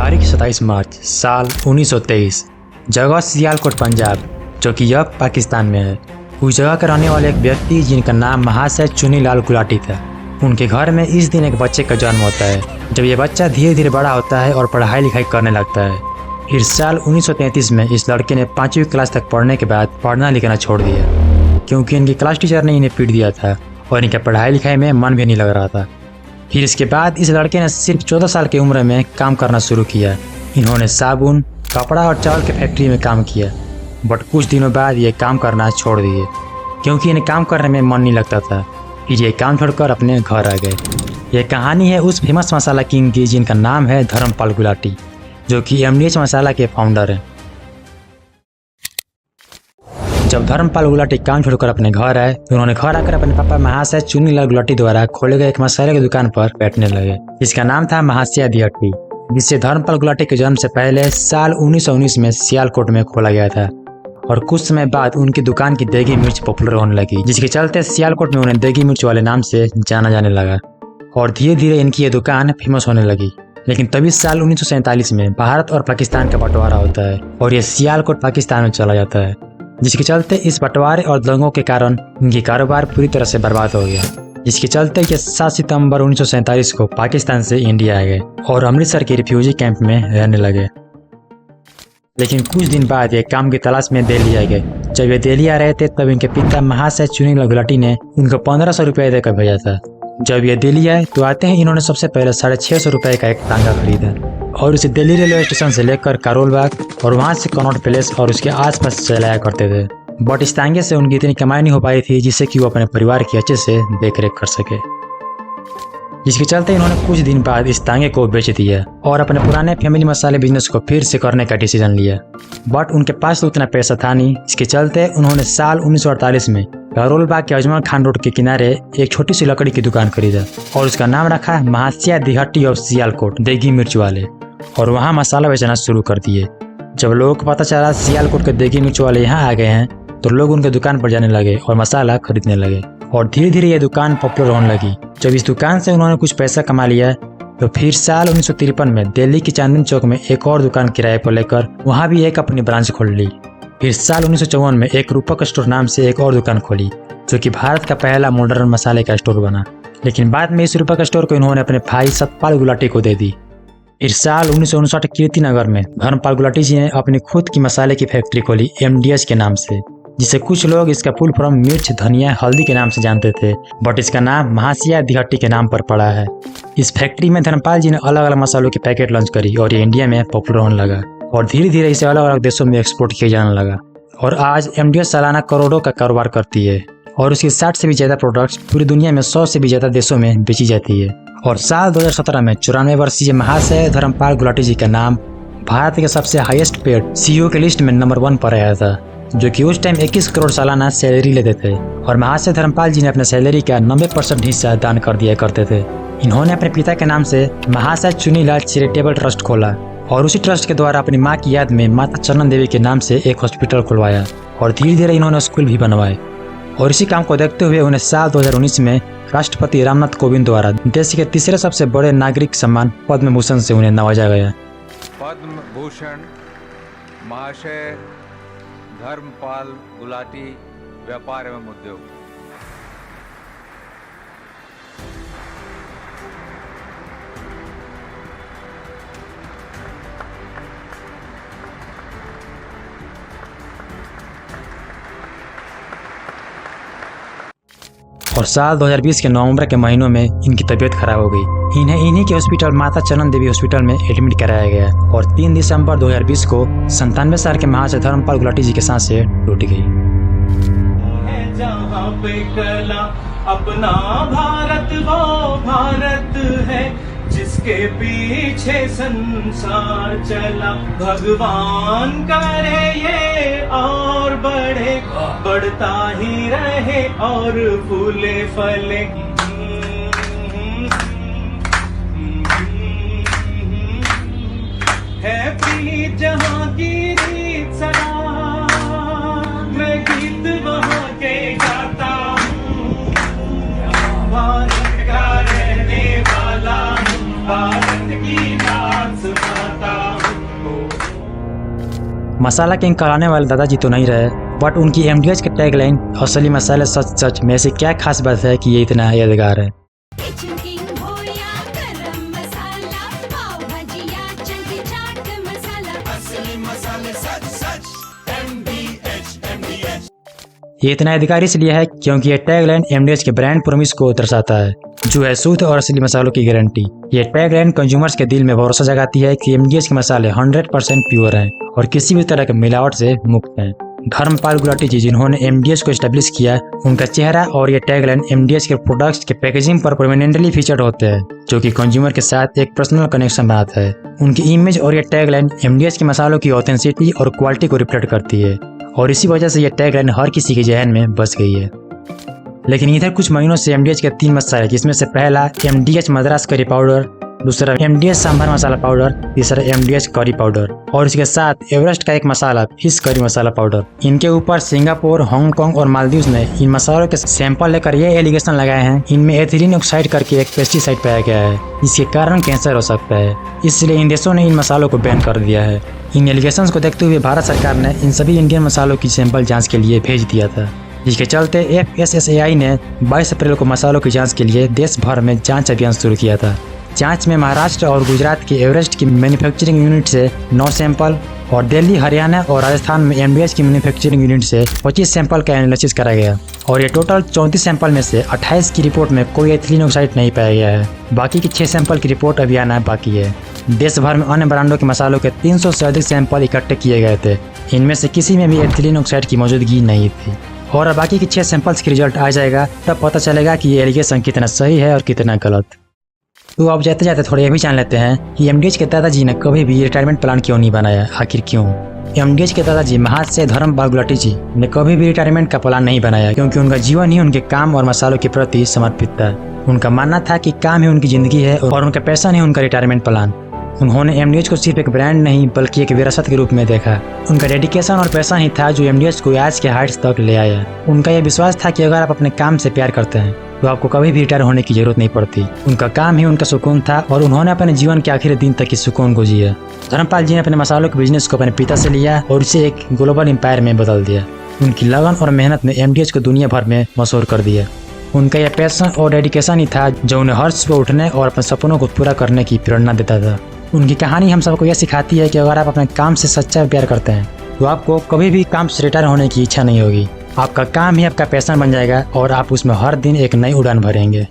तारीख 27 मार्च साल 1923, जगह सियालकोट पंजाब, जो कि अब पाकिस्तान में है। उस जगह के रहने वाले एक व्यक्ति जिनका नाम महाशय चुनीलाल गुलाटी था, उनके घर में इस दिन एक बच्चे का जन्म होता है। जब ये बच्चा धीरे धीरे बड़ा होता है और पढ़ाई लिखाई करने लगता है। फिर साल 1933 में इस लड़के ने 5वीं क्लास तक पढ़ने के बाद पढ़ना लिखना छोड़ दिया, क्योंकि इनकी क्लास टीचर ने इन्हें पीट दिया था और इनके पढ़ाई लिखाई में मन भी नहीं लग रहा था। फिर इसके बाद इस लड़के ने सिर्फ 14 साल की उम्र में काम करना शुरू किया। इन्होंने साबुन, कपड़ा और चावल की फैक्ट्री में काम किया, बट कुछ दिनों बाद ये काम करना छोड़ दिए, क्योंकि इन्हें काम करने में मन नहीं लगता था। फिर ये काम छोड़कर अपने घर आ गए। ये कहानी है उस फेमस मसाला किंग की जिनका नाम है धर्मपाल गुलाटी, जो कि MDH मसाला के फाउंडर हैं। जब धर्मपाल गुलाटी काम छोड़कर अपने घर आए तो उन्होंने घर आकर अपने पापा महाशय चुनीलाल गुलाटी द्वारा खोले गए एक मसाले की दुकान पर बैठने लगे, जिसका नाम था महाशय दी हट्टी, जिससे धर्मपाल गुलाटी के जन्म से पहले साल 1919 में सियालकोट में खोला गया था। और कुछ समय बाद उनकी दुकान की देगी मिर्च पॉपुलर होने लगी, जिसके चलते सियालकोट में उन्हें देगी मिर्च वाले नाम से जाना जाने लगा और धीरे धीरे इनकी ये दुकान फेमस होने लगी। लेकिन तभी साल 1947 में भारत और पाकिस्तान का बंटवारा होता है और ये सियालकोट पाकिस्तान में चला जाता है, जिसके चलते इस बंटवारे और दंगों के कारण इनकी कारोबार पूरी तरह से बर्बाद हो गया। जिसके चलते ये 7 सितंबर 1947 को पाकिस्तान से इंडिया आ गए और अमृतसर के रिफ्यूजी कैंप में रहने लगे। लेकिन कुछ दिन बाद ये काम की तलाश में दिल्ली आ गए। जब ये दिल्ली आ रहे थे तब इनके पिता महाशय चुनीलाल गुलाटी ने उनको 1500 रुपये देकर भेजा था। जब ये दिल्ली आए तो आते ही इन्होंने सबसे पहले 650 रुपये का एक टांगा खरीदा और उसे दिल्ली रेलवे स्टेशन से लेकर करोल बाग और वहां से कनॉट पैलेस और उसके आसपास चलाया करते थे। बट इस टांगे से उनकी इतनी कमाई नहीं हो पाई थी जिससे कि वो अपने परिवार की अच्छे से देखरेख कर सके। जिसके चलते इन्होंने कुछ दिन बाद इस टांगे को बेच दिया और अपने पुराने फैमिली मसाले बिजनेस को फिर से करने का डिसीजन लिया। बट उनके पास तो उतना पैसा था नहीं, इसके चलते उन्होंने साल 1948 में करोल बाग के अजमल खान रोड के किनारे एक छोटी सी लकड़ी की दुकान खरीदा और उसका नाम रखा महाशय दी हट्टी ऑफ सियालकोट देगी मिर्च वाले, और वहाँ मसाला बेचना शुरू कर दिए। जब लोगों को पता चला सियालकोट के देगी मिर्च वाले यहाँ आ गए हैं तो लोग उनके दुकान पर जाने लगे और मसाला खरीदने लगे और धीरे धीरे ये दुकान पॉपुलर होने लगी। जब इस दुकान से उन्होंने कुछ पैसा कमा लिया तो फिर साल 1953 में दिल्ली की चांदनी चौक में एक और दुकान किराए पर लेकर वहाँ भी एक अपनी ब्रांच खोल ली। फिर साल 1954 में एक रूपक स्टोर नाम से एक और दुकान खोली, जो कि भारत का पहला मॉडर्न मसाले का स्टोर बना। लेकिन बाद में इस रूपक स्टोर को इन्होंने अपने भाई सतपाल गुलाटी को दे दी। फिर साल 1959 कीर्ति नगर में धर्मपाल गुलाटी जी ने अपनी खुद की मसाले की फैक्ट्री खोली MDH के नाम से, जिसे कुछ लोग इसका फुल फॉर्म मिर्च, धनिया, हल्दी के नाम से जानते थे, बट इसका नाम महाशय दी हट्टी के नाम पर पड़ा है। इस फैक्ट्री में धर्मपाल जी ने अलग अलग मसालों की पैकेट लॉन्च करी और ये इंडिया में पॉपुलर होने लगा और धीरे धीरे इसे अलग अलग देशों में एक्सपोर्ट किया जाने लगा। और आज MDH सालाना करोड़ों का कारोबार करती है और उसके 60 से भी ज्यादा प्रोडक्ट्स पूरी दुनिया में 100 से भी ज्यादा देशों में बेची जाती है। और साल 2017 में 94 वर्षीय महाशय धर्मपाल गुलाटी जी का नाम भारत के सबसे हाईएस्ट पेड CEO के लिस्ट में नंबर 1 पर आया था, जो कि उस टाइम 21 करोड़ सालाना सैलरी लेते थे। और महाशय धर्मपाल जी ने अपने सैलरी का 90% हिस्सा दान कर दिया करते थे। इन्होंने अपने पिता के नाम से महाशय चुनीलाल चैरिटेबल ट्रस्ट खोला और उसी ट्रस्ट के द्वारा अपनी माँ की याद में माता चरण देवी के नाम से एक हॉस्पिटल खुलवाया और धीरे धीरे इन्होंने स्कूल भी बनवाए। और इसी काम को देखते हुए उन्हें साल 2019 में राष्ट्रपति रामनाथ कोविंद द्वारा देश के तीसरे सबसे बड़े नागरिक सम्मान पद्म भूषण से उन्हें नवाजा गया। पद्म भूषण महाशय धर्मपाल गुलाटी, व्यापार एवं उद्योग। और साल 2020 के नवंबर के महीनों में इनकी तबीयत खराब हो गई। इन्हें इन्हीं के हॉस्पिटल माता चरण देवी हॉस्पिटल में एडमिट कराया गया और 3 दिसंबर 2020 को 97 साल के महाशय धर्मपाल गुलाटी जी के सांसें टूट गई। जहाँ पे कला अपना भारत वो भारत है, जिसके पीछे संसार चला। भगवान करे ये और बढ़े, बढ़ता ही रहे और फूले फले। है प्रीत जहाँ की रीत सदा, मैं गीत वहाँ के गाता हूँ। भारत का रहने वाला, भारत की बात सुनाता मसाला किंग कहलाने वाले दादाजी तो नहीं रहे, बट उनकी एमडीएच के टैगलाइन असली मसाले सच सच में ऐसी क्या खास बात है कि ये इतना यादगार है। किचन किंग हो या गरम मसाला, पाव भाजी या चंकी चाट मसाला, असली मसाले सच सच MDH। ये इतना यादगार इसलिए है क्योंकि ये टैगलाइन एमडीएच के ब्रांड प्रॉमिस को दर्शाता है, जो है शुद्ध और असली मसालों की गारंटी। ये टैगलाइन कंज्यूमर्स के दिल में भरोसा जगाती है कि एमडीएच के मसाले 100% प्योर हैं और किसी भी तरह के मिलावट से मुक्त हैं। धर्मपाल गुलाटी जी जिन्होंने एमडीएच को एस्टेब्लिश किया, उनका चेहरा और ये टैगलाइन एमडीएच के प्रोडक्ट्स के पैकेजिंग पर परमानेंटली फीचर्ड होते हैं, जो कि कंज्यूमर के साथ एक पर्सनल कनेक्शन बनाता है। उनकी इमेज और ये टैगलाइन एमडीएच के मसालों की ऑथेंटिसिटी और क्वालिटी को रिफ्लेक्ट करती है और इसी वजह से यह टैगलाइन हर किसी के जहन में बस गई है। लेकिन इधर कुछ महीनों से एमडीएच के 3 मसाले, जिसमें से पहला एमडीएच मद्रास करी पाउडर, दूसरा एमडीएच सांभर मसाला पाउडर, तीसरा एमडीएच करी पाउडर और इसके साथ एवरेस्ट का एक मसाला फिश करी मसाला पाउडर। इनके ऊपर सिंगापुर, हांगकांग और मालदीव्स ने इन मसालों के सैंपल लेकर ये एलिगेशन लगाए हैं इनमें एथिलीन ऑक्साइड करके एक पेस्टिसाइड पाया गया है, इसके कारण कैंसर हो सकता है। इसलिए इन देशों ने इन मसालों को बैन कर दिया है। इन एलिगेशंस को देखते हुए भारत सरकार ने इन सभी इंडियन मसालों की सैंपल जांच के लिए भेज दिया था, जिसके चलते FSSAI ने 22 अप्रैल को मसालों की जांच के लिए देश भर में जांच अभियान शुरू किया था। जांच में महाराष्ट्र और गुजरात के एवरेस्ट की मैन्युफैक्चरिंग यूनिट से 9 सैंपल और दिल्ली, हरियाणा और राजस्थान में एमडीएच की मैन्युफैक्चरिंग यूनिट से 25 सैंपल का एनालिसिस करा गया और ये टोटल 34 सैंपल में से 28 की रिपोर्ट में कोई एथिलीन ऑक्साइड नहीं पाया गया है। बाकी की 6 सैंपल की रिपोर्ट अभी आना बाकी है। देश भर में अन्य ब्रांडों के मसालों के 300 से अधिक सैंपल इकट्ठे किए गए थे, इनमें से किसी में भी एथिलीन ऑक्साइड की मौजूदगी नहीं थी और बाकी की 6 सैंपल्स की रिजल्ट आ जाएगा, तब पता चलेगा कि ये एलिगेशन कितना सही है और कितना गलत। तो अब जाते जाते थोड़ा ये भी जान लेते हैं कि एमडीएच के दादाजी ने कभी भी रिटायरमेंट प्लान क्यों नहीं बनाया, आखिर क्यों। एमडीएच के दादाजी महाशय धर्मपाल गुलाटी जी ने कभी भी रिटायरमेंट का प्लान नहीं बनाया, क्योंकि उनका जीवन ही उनके काम और मसालों के प्रति समर्पित था। उनका मानना था कि काम ही उनकी जिंदगी है और उनका पैसा नहीं उनका रिटायरमेंट प्लान। उन्होंने एमडीएच को सिर्फ एक ब्रांड नहीं बल्कि एक विरासत के रूप में देखा। उनका डेडिकेशन और पैसा ही था जो एमडीएच को आज के हाइट्स तक ले आया। उनका यह विश्वास था कि अगर आप अपने काम से प्यार करते हैं तो आपको कभी भी रिटायर होने की जरूरत नहीं पड़ती। उनका काम ही उनका सुकून था और उन्होंने अपने जीवन के आखिरी दिन तक इस सुकून को जिया। धर्मपाल जी ने अपने मसालों के बिजनेस को अपने पिता से लिया और इसे एक ग्लोबल एम्पायर में बदल दिया। उनकी लगन और मेहनत ने एमडीएच को दुनिया भर में मशहूर कर दिया। उनका यह पैशन और डेडिकेशन ही था जो उन्हें हर सुबह उठने और अपने सपनों को पूरा करने की प्रेरणा देता था। उनकी कहानी हम सबको यह सिखाती है कि अगर आप अपने काम से सच्चा प्यार करते हैं तो आपको कभी भी काम से रिटायर होने की इच्छा नहीं होगी। आपका काम ही आपका पैशन बन जाएगा और आप उसमें हर दिन एक नई उड़ान भरेंगे।